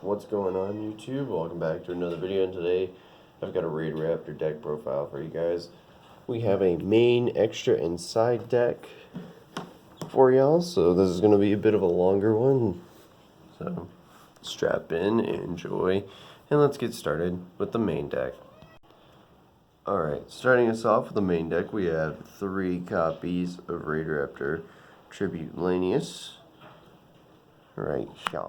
What's going on, YouTube? Welcome back to another video, and today I've got a Raidraptor deck profile for you guys. We have a main, extra, and side deck for y'all, so this is going to be a bit of a longer one. So strap in, enjoy, and let's get started with the main deck. Alright, starting us off with the main deck, we have 3 copies of Raidraptor Tribute Lanius. Right here.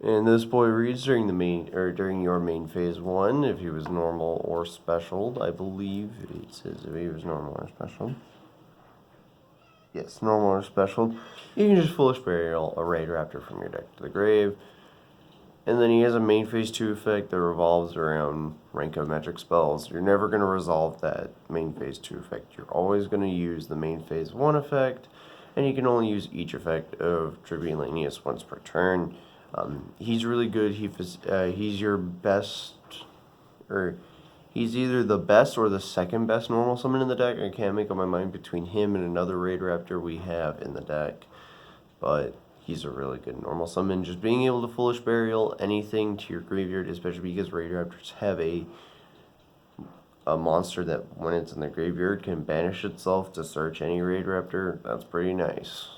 And this boy reads during your main phase 1 if he was normal or special. I believe it says if he was normal or special. Yes, normal or special. You can just Foolish Burial a Raidraptor from your deck to the grave. And then he has a main phase 2 effect that revolves around rank of magic spells. You're never going to resolve that main phase 2 effect. You're always going to use the main phase 1 effect, and you can only use each effect of Tribute Lanius once per turn. He's really good. He's your best, or he's either the best or the second best normal summon in the deck. I can't make up my mind between him and another Raidraptor we have in the deck, but he's a really good normal summon. Just being able to Foolish Burial anything to your graveyard, especially because Raidraptors have a monster that, when it's in the graveyard, can banish itself to search any Raidraptor. That's pretty nice.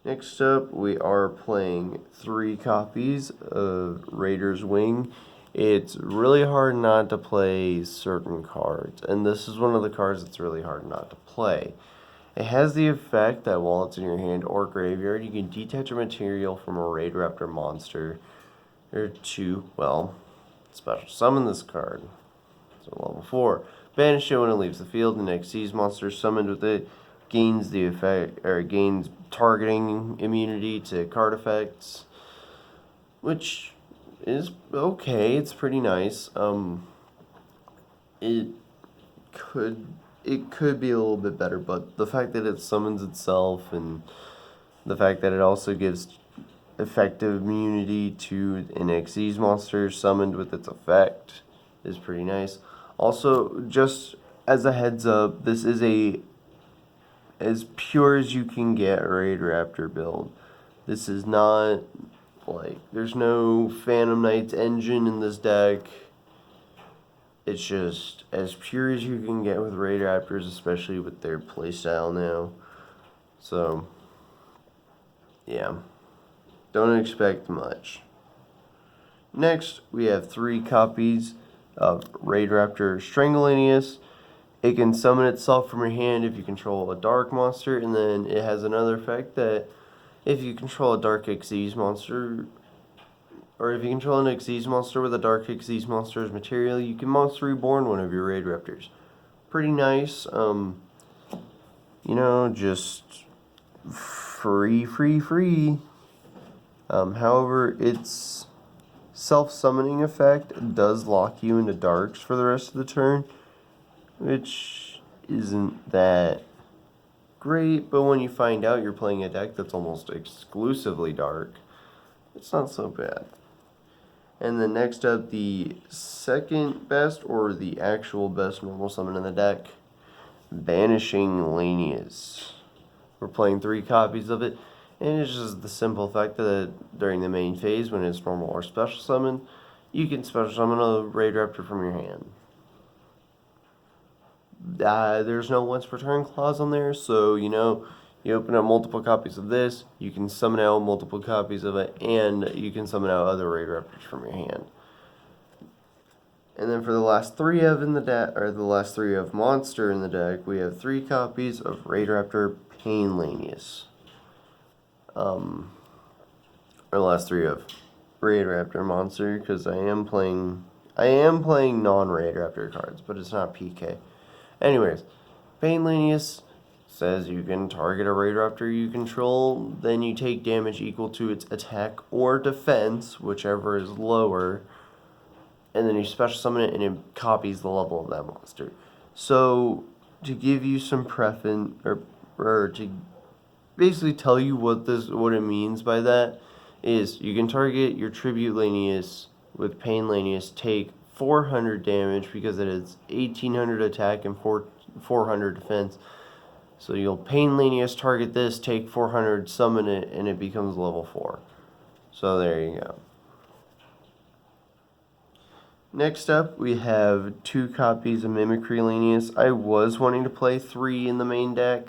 Next up, we are playing 3 copies of Raider's Wing. It's really hard not to play certain cards, and this is one of the cards that's really hard not to play. It has the effect that while it's in your hand or graveyard, you can detach a material from a Raidraptor monster or to, well, special summon this card. So level 4. Banish it when it leaves the field. The next sees monster summoned with it gains the effect, or gains targeting immunity to card effects, which is okay. It's pretty nice. It could be a little bit better, but the fact that it summons itself and the fact that it also gives effective immunity to an Xyz monster summoned with its effect is pretty nice. Also, just as a heads up, this is a as pure as you can get Raidraptor build. This is not like, there's no Phantom Knights engine in this deck. It's just as pure as you can get with Raidraptors, especially with their playstyle now. So, yeah, don't expect much. Next, we have 3 copies of Raidraptor Strangulanius. It can summon itself from your hand if you control a dark monster, and then it has another effect that if you control a dark Xyz monster, or if you control an Xyz monster with a dark Xyz monster's material, you can Monster Reborn one of your Raidraptors. Pretty nice. Just free. However, its self-summoning effect does lock you into darks for the rest of the turn, which isn't that great, but when you find out you're playing a deck that's almost exclusively dark, it's not so bad. And then next up, the second best, or the actual best normal summon in the deck, Banishing Lanius. We're playing 3 copies of it, and it's just the simple fact that during the main phase, when it's normal or special summon, you can special summon a Raidraptor from your hand. There's no once per turn clause on there, so you open up multiple copies of this, you can summon out multiple copies of it, and you can summon out other Raidraptors from your hand. And then for the last 3 of monster in the deck, we have 3 copies of Raidraptor Pain Lanius. Or the last 3 of Raidraptor monster, because I am playing non-Raidraptor cards, but it's not PK. Anyways, Pain Lanius says you can target a Raidraptor you control, then you take damage equal to its attack or defense, whichever is lower, and then you special summon it and it copies the level of that monster. So, to give you some preference, or to basically tell you what it means by that, is you can target your Tribute Lanius with Pain Lanius, take 400 damage because it is 1800 attack and 400 defense. So you'll Pain Lanius, target this, take 400, summon it, and it becomes level 4. So there you go. Next up, we have 2 copies of Mimicry Lanius. I was wanting to play 3 in the main deck,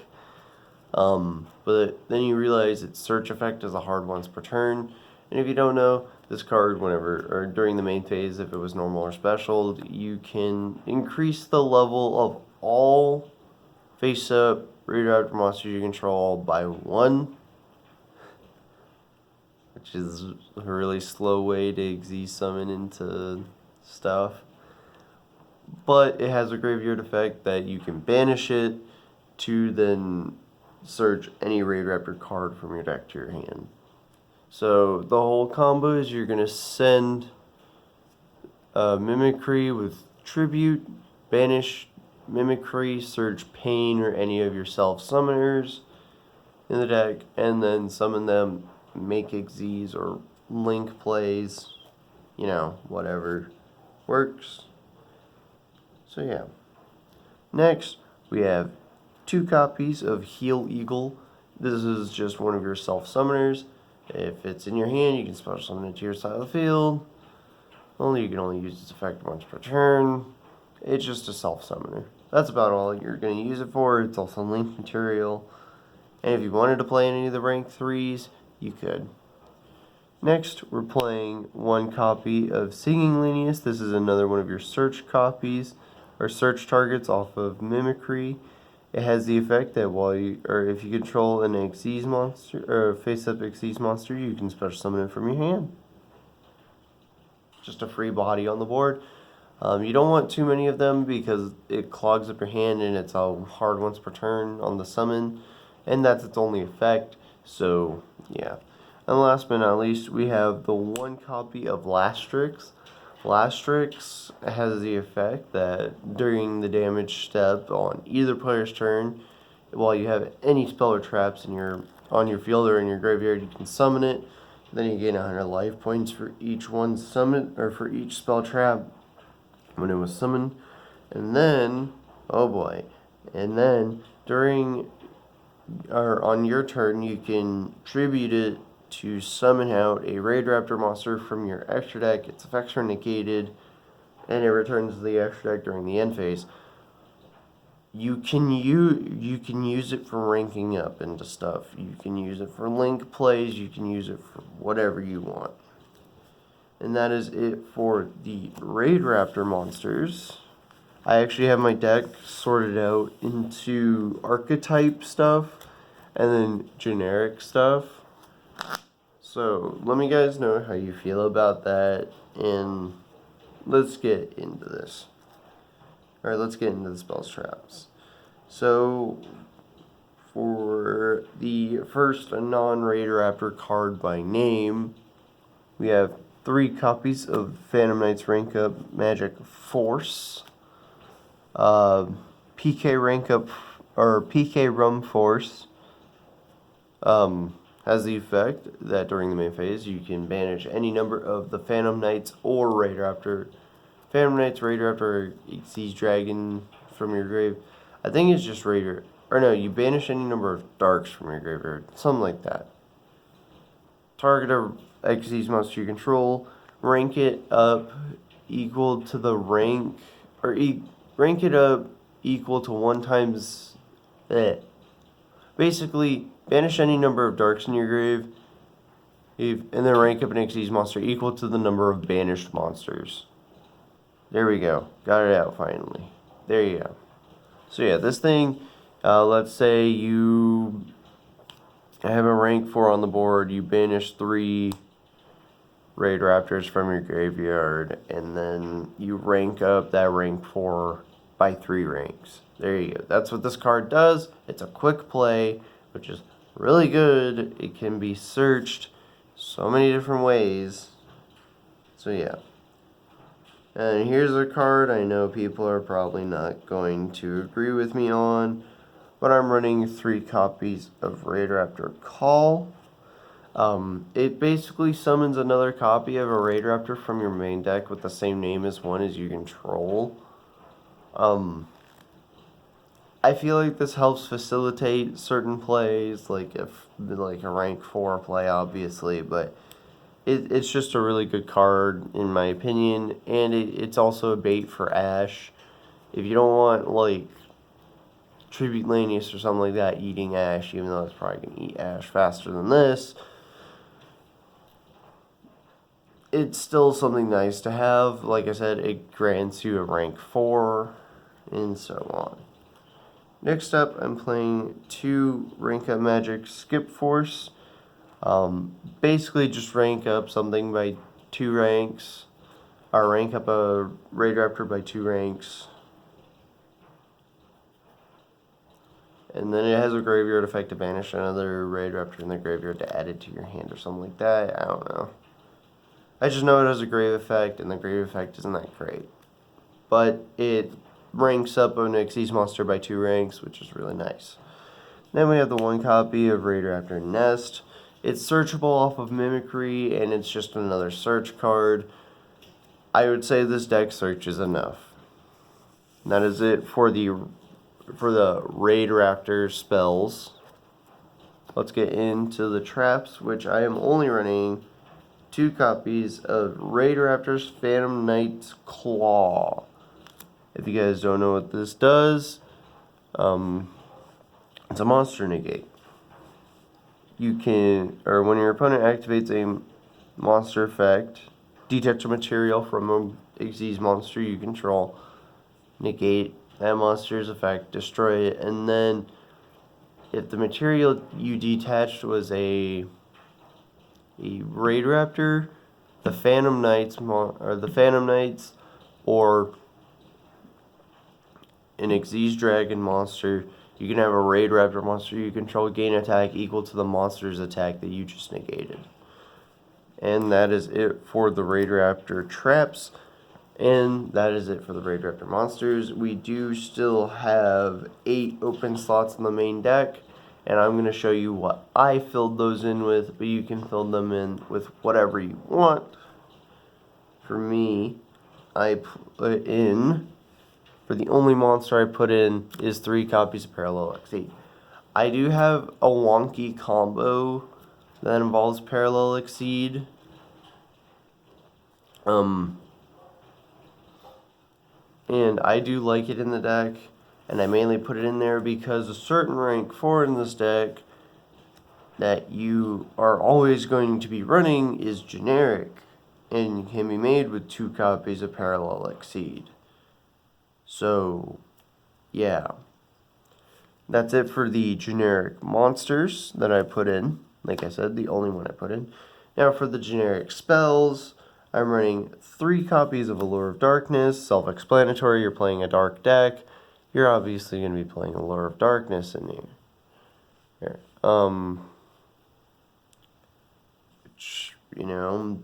but then you realize its search effect is a hard once per turn. And if you don't know, this card, whenever or during the main phase, if it was normal or special, you can increase the level of all face-up Raidraptor monsters you control by 1, which is a really slow way to Xyz summon into stuff. But it has a graveyard effect that you can banish it to then search any Raidraptor card from your deck to your hand. So the whole combo is you're going to send Mimicry with Tribute, banish Mimicry, search Pain or any of your self-summoners in the deck, and then summon them, make Xyz or Link plays, you know, whatever works. So yeah. Next, we have 2 copies of Heal Eagle. This is just one of your self-summoners. If it's in your hand, you can special summon it to your side of the field. You can only use its effect once per turn. It's just a self-summoner. That's about all you're going to use it for. It's also link material. And if you wanted to play any of the rank 3s, you could. Next, we're playing 1 copy of Singing Lanius. This is another one of your search copies, or search targets off of Mimicry. It has the effect that if you control an Xyz monster, or a face-up Xyz monster, you can special summon it from your hand. Just a free body on the board. You don't want too many of them because it clogs up your hand and it's a hard once per turn on the summon, and that's its only effect. So yeah. And last but not least, we have the 1 copy of Lastrix. Lastrix has the effect that during the damage step on either player's turn, while you have any spell or traps on your field or in your graveyard, you can summon it. Then you gain 100 life points for each one summoned, or for each spell trap when it was summoned. And then, oh boy, and then on your turn, you can tribute it to summon out a Raidraptor monster from your extra deck. Its effects are negated, and it returns to the extra deck during the end phase. You can use it for ranking up into stuff. You can use it for link plays. You can use it for whatever you want. And that is it for the Raidraptor monsters. I actually have my deck sorted out into archetype stuff and then generic stuff. So let me guys know how you feel about that, and let's get into this. Alright, let's get into the spells traps. So for the first non-Raidraptor card by name, we have 3 copies of Phantom Knight's Rank Up Magic Force, PK Rank Up, or PK Rum Force, has the effect that during the main phase you can banish any number of the Phantom Knights or Raidraptor. Phantom Knights, Raidraptor, or Xyz Dragon from your grave. I think it's just Raider. Or no, you banish any number of Darks from your graveyard. Something like that. Target a Xyz monster you control. Rank it up equal to the rank. Or rank it up equal to 1 times. Basically, banish any number of Darks in your grave, and then rank up an Xyz monster equal to the number of banished monsters. There we go. Got it out finally. There you go. So yeah, this thing, let's say you have a rank 4 on the board, you banish 3 Raidraptors from your graveyard, and then you rank up that rank 4 by 3 ranks. There you go. That's what this card does. It's a quick play, which is really good. It can be searched so many different ways. So yeah. And here's a card I know people are probably not going to agree with me on, but I'm running 3 copies of Raidraptor Call. It basically summons another copy of a Raidraptor from your main deck with the same name as one as you control. I feel like this helps facilitate certain plays, like a rank 4 play, obviously, but it's just a really good card in my opinion, and it's also a bait for Ash. If you don't want like Tribute Lanius or something like that eating Ash, even though it's probably gonna eat Ash faster than this, it's still something nice to have. Like I said, it grants you a rank 4, and so on. Next up, I'm playing 2 rank up magic Skip Force. Basically just rank up something by 2 ranks, or rank up a Raidraptor by 2 ranks. And then it has a graveyard effect to banish another Raidraptor in the graveyard to add it to your hand or something like that. I don't know. I just know it has a grave effect, and the grave effect isn't that great. But it ranks up an Xyz monster by 2 ranks, which is really nice. Then we have the 1 copy of Raidraptor Nest. It's searchable off of Mimicry, and it's just another search card. I would say this deck search is enough. And that is it for the Raidraptor spells. Let's get into the traps, which I am only running 2 copies of Raidraptor's Phantom Knight's Claw. If you guys don't know what this does, it's a monster negate. You can, or when your opponent activates a monster effect, detach a material from a Xyz monster you control, negate that monster's effect, destroy it, and then if the material you detached was a Raidraptor, the Phantom Knights or an Xyz Dragon monster, you can have a Raidraptor monster you control gain attack equal to the monster's attack that you just negated. And that is it for the Raidraptor traps. And that is it for the Raidraptor monsters. We do still have 8 open slots in the main deck, and I'm going to show you what I filled those in with, but you can fill them in with whatever you want. For me, I put in, for the only monster I put in is 3 copies of Parallel Exceed. I do have a wonky combo that involves Parallel Exceed. And I do like it in the deck, and I mainly put it in there because a certain rank 4 in this deck that you are always going to be running is generic, and can be made with 2 copies of Parallel Exceed. So, yeah. That's it for the generic monsters that I put in. Like I said, the only one I put in. Now for the generic spells, I'm running 3 copies of Allure of Darkness. Self-explanatory, you're playing a dark deck. You're obviously going to be playing Allure of Darkness in here.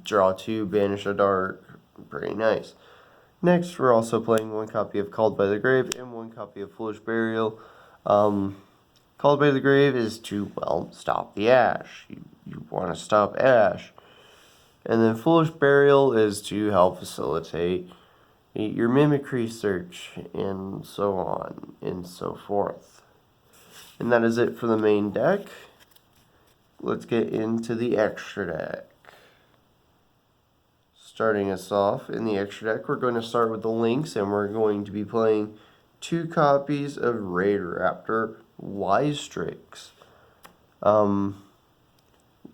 Draw 2, banish a dark. Pretty nice. Next, we're also playing 1 copy of Called by the Grave and 1 copy of Foolish Burial. Called by the Grave is to, stop the Ash. You want to stop Ash. And then Foolish Burial is to help facilitate your Mimicry search, and so on, and so forth. And that is it for the main deck. Let's get into the extra deck. Starting us off in the extra deck, we're going to start with the Lynx, and we're going to be playing 2 copies of Raidraptor Wisestrix.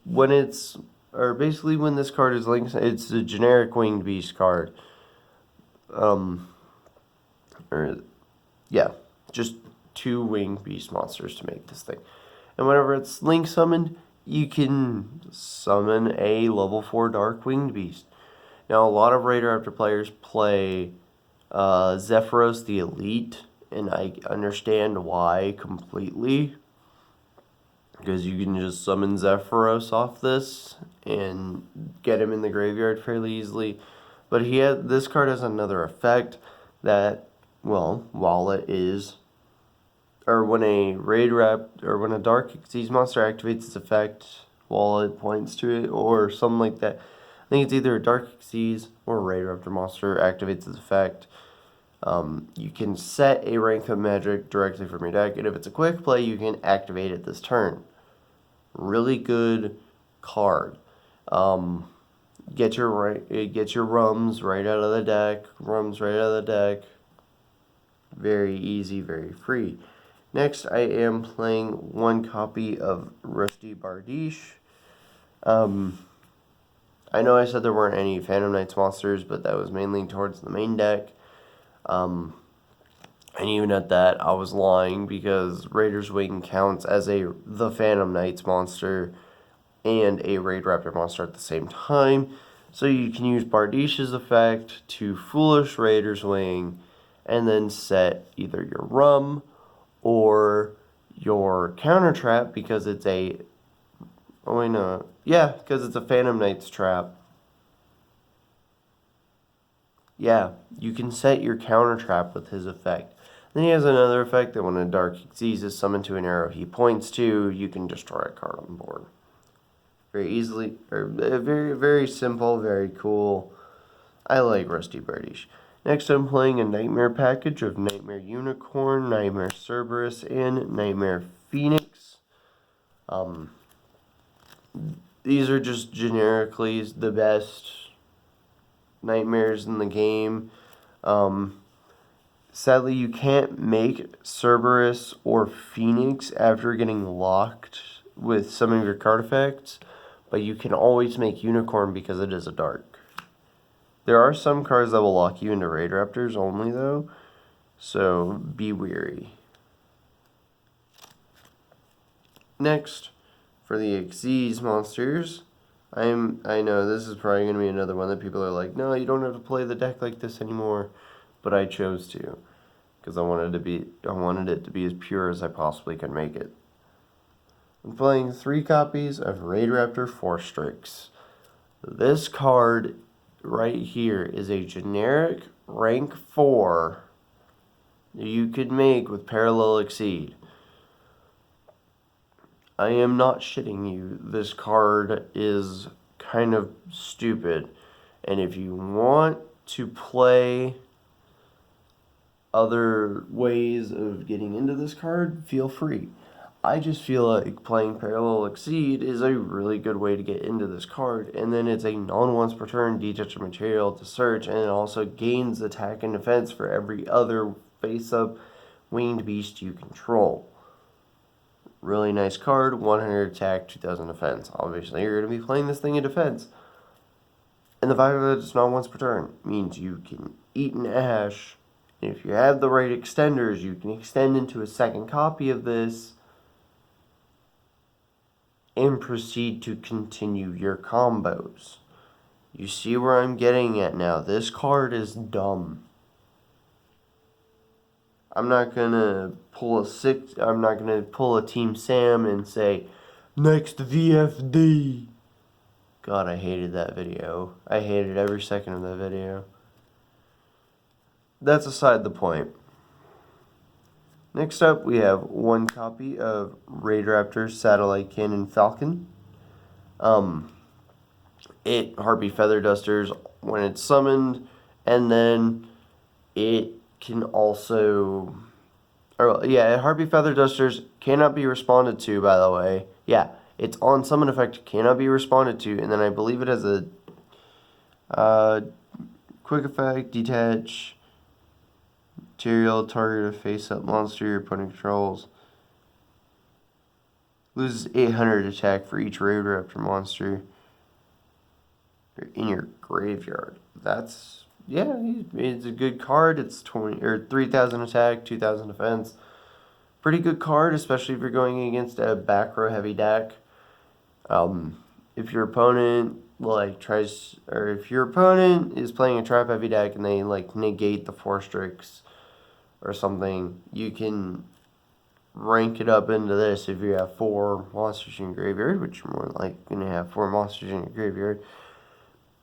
When this card is Lynx, it's a generic Winged Beast card. Just 2 Winged Beast monsters to make this thing. And whenever it's Lynx summoned, you can summon a level 4 Dark Winged Beast. Now, a lot of Raidraptor players play Zephyros the Elite, and I understand why completely. Because you can just summon Zephyros off this and get him in the graveyard fairly easily. But this card has another effect that, while it is, or when a when a Dark Xyz monster activates its effect while it points to it, or something like that. I think it's either a Dark Xyz or a Raidraptor monster activates its effect. You can set a rank of magic directly from your deck, and if it's a quick play, you can activate it this turn. Really good card. Get your rums right out of the deck. Rums right out of the deck. Very easy, very free. Next, I am playing one copy of Rusty Bardiche. I know I said there weren't any Phantom Knights monsters, but that was mainly towards the main deck. And even at that, I was lying because Raider's Wing counts as the Phantom Knights monster and a Raidraptor monster at the same time. So you can use Bardiche's effect to Foolish Raider's Wing and then set either your Rum or your Counter Trap because it's a... Oh, wait, no. Yeah, because it's a Phantom Knights trap. Yeah, you can set your Counter Trap with his effect. Then he has another effect that when a Dark Xyz is summoned to an arrow he points to, you can destroy a card on the board. Very easily, or very, very simple, very cool. I like Rusty Bardiche. Next, I'm playing a Nightmare package of Nightmare Unicorn, Nightmare Cerberus, and Nightmare Phoenix. These are just generically the best nightmares in the game. Sadly, you can't make Cerberus or Phoenix after getting locked with some of your card effects, but you can always make Unicorn because it is a dark. There are some cards that will lock you into Raidraptors only, though, so be wary. Next, for the Xyz monsters, I know this is probably going to be another one that people are like, no, you don't have to play the deck like this anymore, but I chose to because I wanted it to be as pure as I possibly could make it. I'm playing 3 copies of Raidraptor 4-Strix. This card right here is a generic rank 4 that you could make with Parallel Exceed. I am not shitting you. This card is kind of stupid. And if you want to play other ways of getting into this card, feel free. I just feel like playing Parallel Exceed is a really good way to get into this card, and then it's a non-once per turn detach material to search, and it also gains attack and defense for every other face-up winged beast you control. Really nice card, 100 attack, 2000 defense. Obviously, you're going to be playing this thing in defense. And the fact that it's not once per turn means you can eat an ash, and if you have the right extenders, you can extend into a second copy of this and proceed to continue your combos. You see where I'm getting at now. This card is dumb. I'm not gonna pull a Team Sam and say, next VFD. God, I hated that video. I hated every second of that video. That's aside the point. Next up, we have 1 copy of Raidraptor Satellite Cannon Falcon. It Harpy Feather Dusters when it's summoned, and then it can also... Harpy Feather Dusters cannot be responded to, by the way. Yeah, it's on summon effect, cannot be responded to, and then I believe it has a quick effect, detach... material, target a face-up monster your opponent controls. Loses 800 attack for each Raidraptor monster in your graveyard. That's, yeah, it's a good card. It's 3,000 attack, 2,000 defense. Pretty good card, especially if you're going against a back row heavy deck. If your opponent if your opponent is playing a trap heavy deck and they negate the 4-Strix or something, you can rank it up into this if you have 4 monsters in your graveyard, which you're more likely going to have 4 monsters in your graveyard,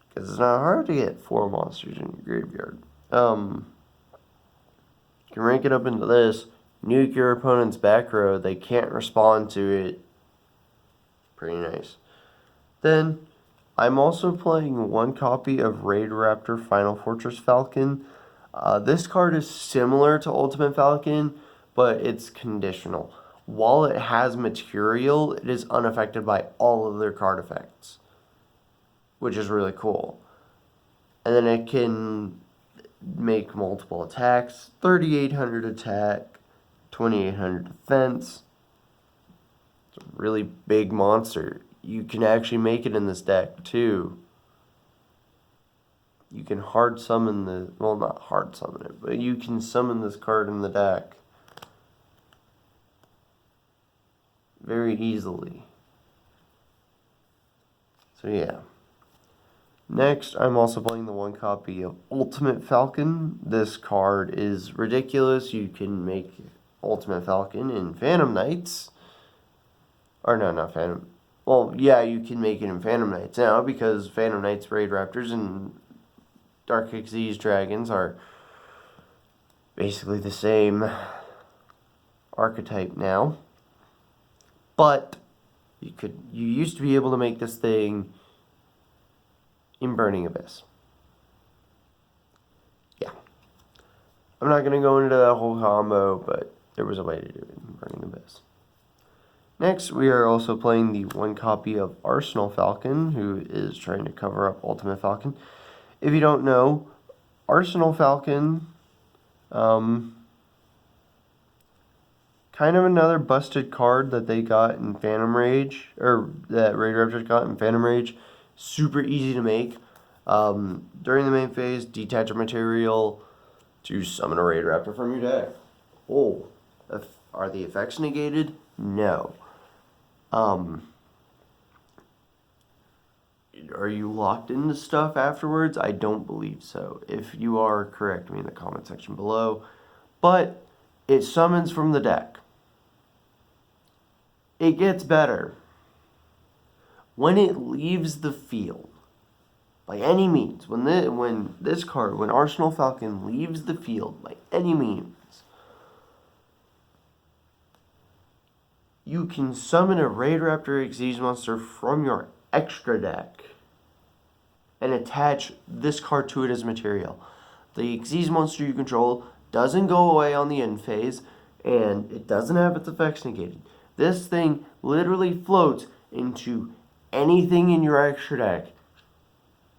because it's not hard to get 4 monsters in your graveyard. You can rank it up into this, nuke your opponent's back row, they can't respond to it. Pretty nice. Then, I'm also playing 1 copy of Raidraptor Final Fortress Falcon. This card is similar to Ultimate Falcon, but it's conditional. While it has material, it is unaffected by all of their card effects, which is really cool. And then it can make multiple attacks, 3,800 attack, 2,800 defense. It's a really big monster. You can actually make it in this deck too. You can hard summon the, well, not hard summon it, but you can summon this card in the deck very easily. So yeah. Next, I'm also playing the one copy of Ultimate Falcon. This card is ridiculous. You can make Ultimate Falcon in Phantom Knights. Or no, not Phantom. Well, yeah, you can make it in Phantom Knights now because Phantom Knights, Raidraptors, and Dark Xyz Dragons are basically the same archetype now. But you used to be able to make this thing in Burning Abyss. Yeah. I'm not going to go into that whole combo, but there was a way to do it in Burning Abyss. Next, we are also playing the one copy of Arsenal Falcon, who is trying to cover up Ultimate Falcon. If you don't know, Arsenal Falcon, kind of another busted card that they got in Phantom Rage, or that Raidraptor got in Phantom Rage. Super easy to make. During the main phase, detach a material to summon a Raidraptor from your deck. Oh, are the effects negated? No. Are you locked into stuff afterwards? I don't believe so. If you are, correct me in the comment section below. But it summons from the deck. It gets better. When it leaves the field, by any means, when Arsenal Falcon leaves the field, by any means, you can summon a Raidraptor Xyz monster from your extra deck and attach this card to it as material. The Xyz monster you control doesn't go away on the end phase, and it doesn't have its effects negated. This thing literally floats into anything in your extra deck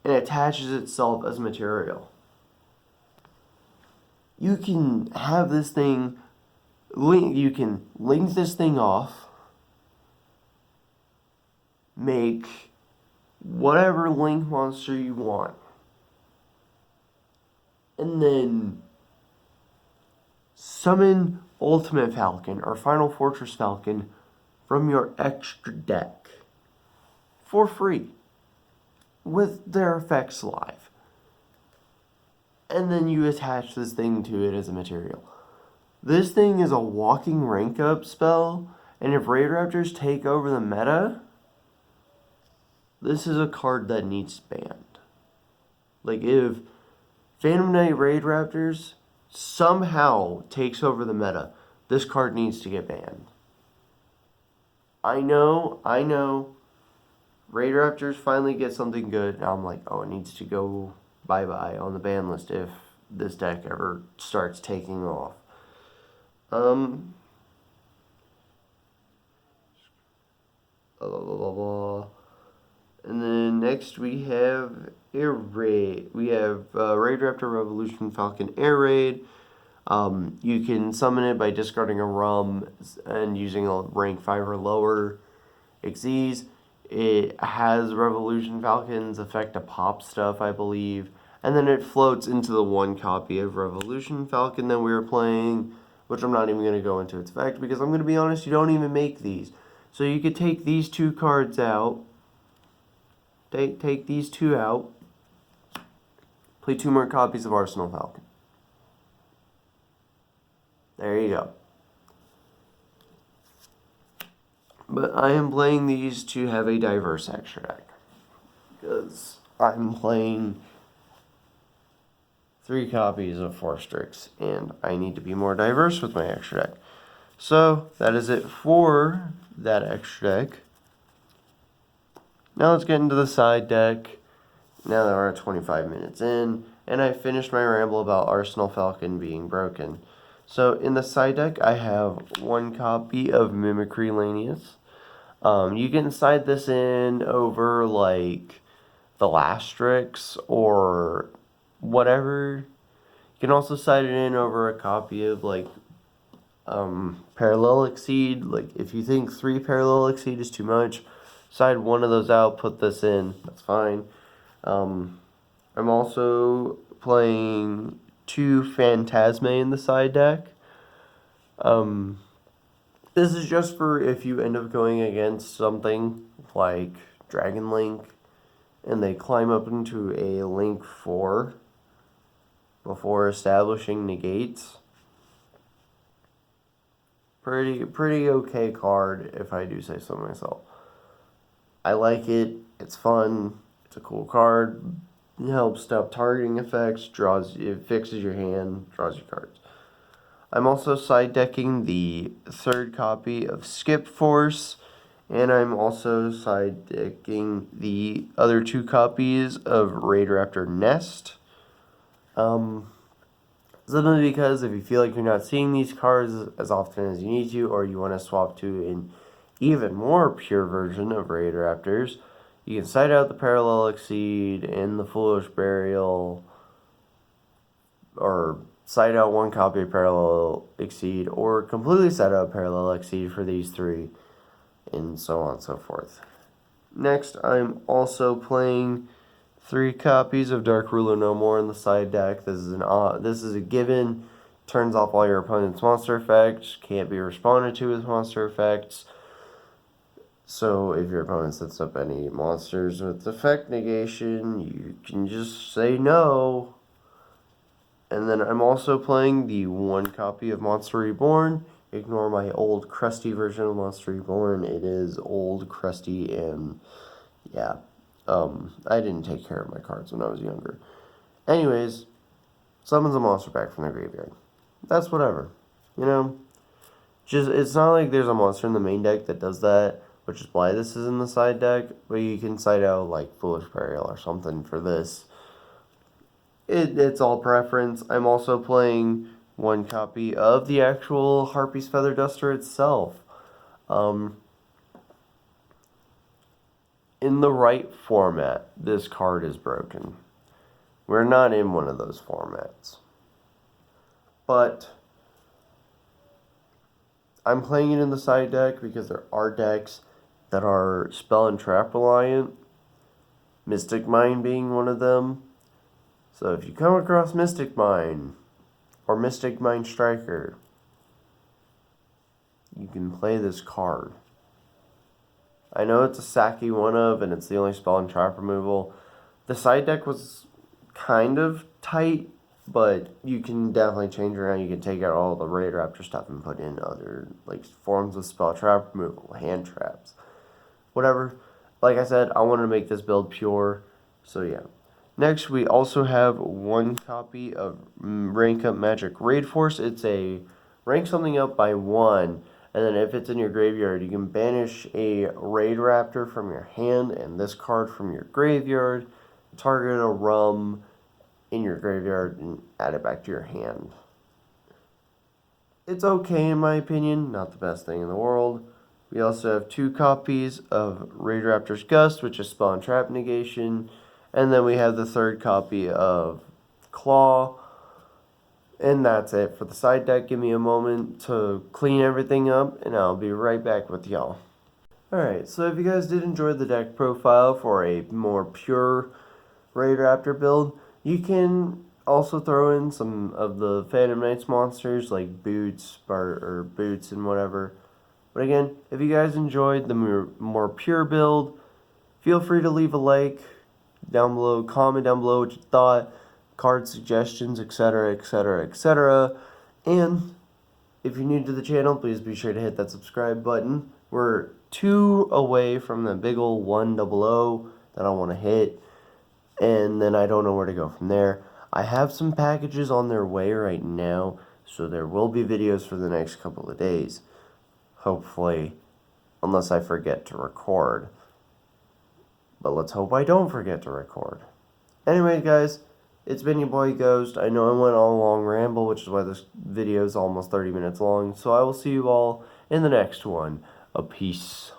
and attaches itself as material. You can have this thing, you can link this thing off, make whatever link monster you want, and then summon Ultimate Falcon or Final Fortress Falcon from your extra deck for free with their effects live. And then you attach this thing to it as a material. This thing is a walking rank up spell, and if Raidraptors take over the meta, this is a card that needs banned. Like, if Phantom Knight Raidraptors somehow takes over the meta, this card needs to get banned. I know, Raidraptors finally get something good, and I'm like, oh, it needs to go bye-bye on the ban list if this deck ever starts taking off. And then next we have Air Raid. We have Raidraptor Revolution Falcon Air Raid. You can summon it by discarding a RUM and using a rank 5 or lower Xyz. It has Revolution Falcon's effect to pop stuff, I believe. And then it floats into the one copy of Revolution Falcon that we were playing, which I'm not even going to go into its effect because I'm going to be honest, you don't even make these. So you could take these two cards out. Take these two out. Play 2 more copies of Arsenal Falcon. There you go. But I am playing these to have a diverse extra deck. Because I'm playing 3 copies of Forstrix, and I need to be more diverse with my extra deck. So, that is it for that extra deck. Now let's get into the side deck. Now that we're at 25 minutes in, and I finished my ramble about Arsenal Falcon being broken. So in the side deck, I have one copy of Mimicry Lanius. You can side this in over like the Lastrix or whatever. You can also side it in over a copy of like Parallel Exceed. Like if you think 3 Parallel Exceed is too much, side one of those out, put this in. That's fine. I'm also playing 2 Phantasme in the side deck. This is just for if you end up going against something like Dragon Link and they climb up into a Link 4 before establishing negates. Pretty okay card, if I do say so myself. I like it. It's fun. It's a cool card. It helps stop targeting effects. It fixes your hand. Draws you cards. I'm also side decking the 3rd copy of Skip Force, and I'm also side decking the other 2 copies of Raidraptor Nest. Simply because if you feel like you're not seeing these cards as often as you need to, or you want to swap to an even more pure version of Raidraptors, you can side out the Parallel Exceed and the Foolish Burial, or side out one copy of Parallel Exceed, or completely side out Parallel Exceed for these 3, and so on and so forth. Next, I'm also playing 3 copies of Dark Ruler No More in the side deck. This is a given. Turns off all your opponent's monster effects. Can't be responded to with monster effects. So if your opponent sets up any monsters with effect negation, you can just say no. And then I'm also playing the 1 copy of Monster Reborn. Ignore my old crusty version of Monster Reborn. It is old, crusty, and yeah. I didn't take care of my cards when I was younger. Anyways, summons a monster back from the graveyard. That's whatever. You know? It's not like there's a monster in the main deck that does that, which is why this is in the side deck, but you can side out like Foolish Burial or something for this. It's all preference. I'm also playing 1 copy of the actual Harpy's Feather Duster itself. In the right format, this card is broken. We're not in one of those formats. But I'm playing it in the side deck because there are decks that are spell and trap reliant. Mystic Mine being one of them. So if you come across Mystic Mine or Mystic Mine Striker, you can play this card. I know it's a Saki one of, and it's the only spell and trap removal. The side deck was kind of tight, but you can definitely change around. You can take out all the Raidraptor stuff and put in other like forms of spell trap removal, hand traps, whatever. Like I said, I wanted to make this build pure, so yeah. Next, we also have 1 copy of Rank Up Magic Raid Force. It's a rank something up by 1. And then if it's in your graveyard, you can banish a Raidraptor from your hand and this card from your graveyard, target a rum in your graveyard, and add it back to your hand. It's okay in my opinion, not the best thing in the world. We also have 2 copies of Raidraptor's Gust, which is spell and trap negation. And then we have the 3rd copy of Claw. And that's it for the side deck. Give me a moment to clean everything up, and I'll be right back with y'all. Alright, so if you guys did enjoy the deck profile for a more pure Raidraptor build, you can also throw in some of the Phantom Knights monsters like Boots or Boots and whatever. But again, if you guys enjoyed the more pure build, feel free to leave a like down below, comment down below what you thought, card suggestions, etc., etc., etc. And if you're new to the channel, please be sure to hit that subscribe button. We're 2 away from the big ol' 100 that I want to hit, and then I don't know where to go from there. I have some packages on their way right now, so there will be videos for the next couple of days. Hopefully, unless I forget to record. But let's hope I don't forget to record. Anyway, guys, It's been your boy Ghost. I know I went on a long ramble, which is why this video is almost 30 minutes long. So I will see you all in the next one. A peace.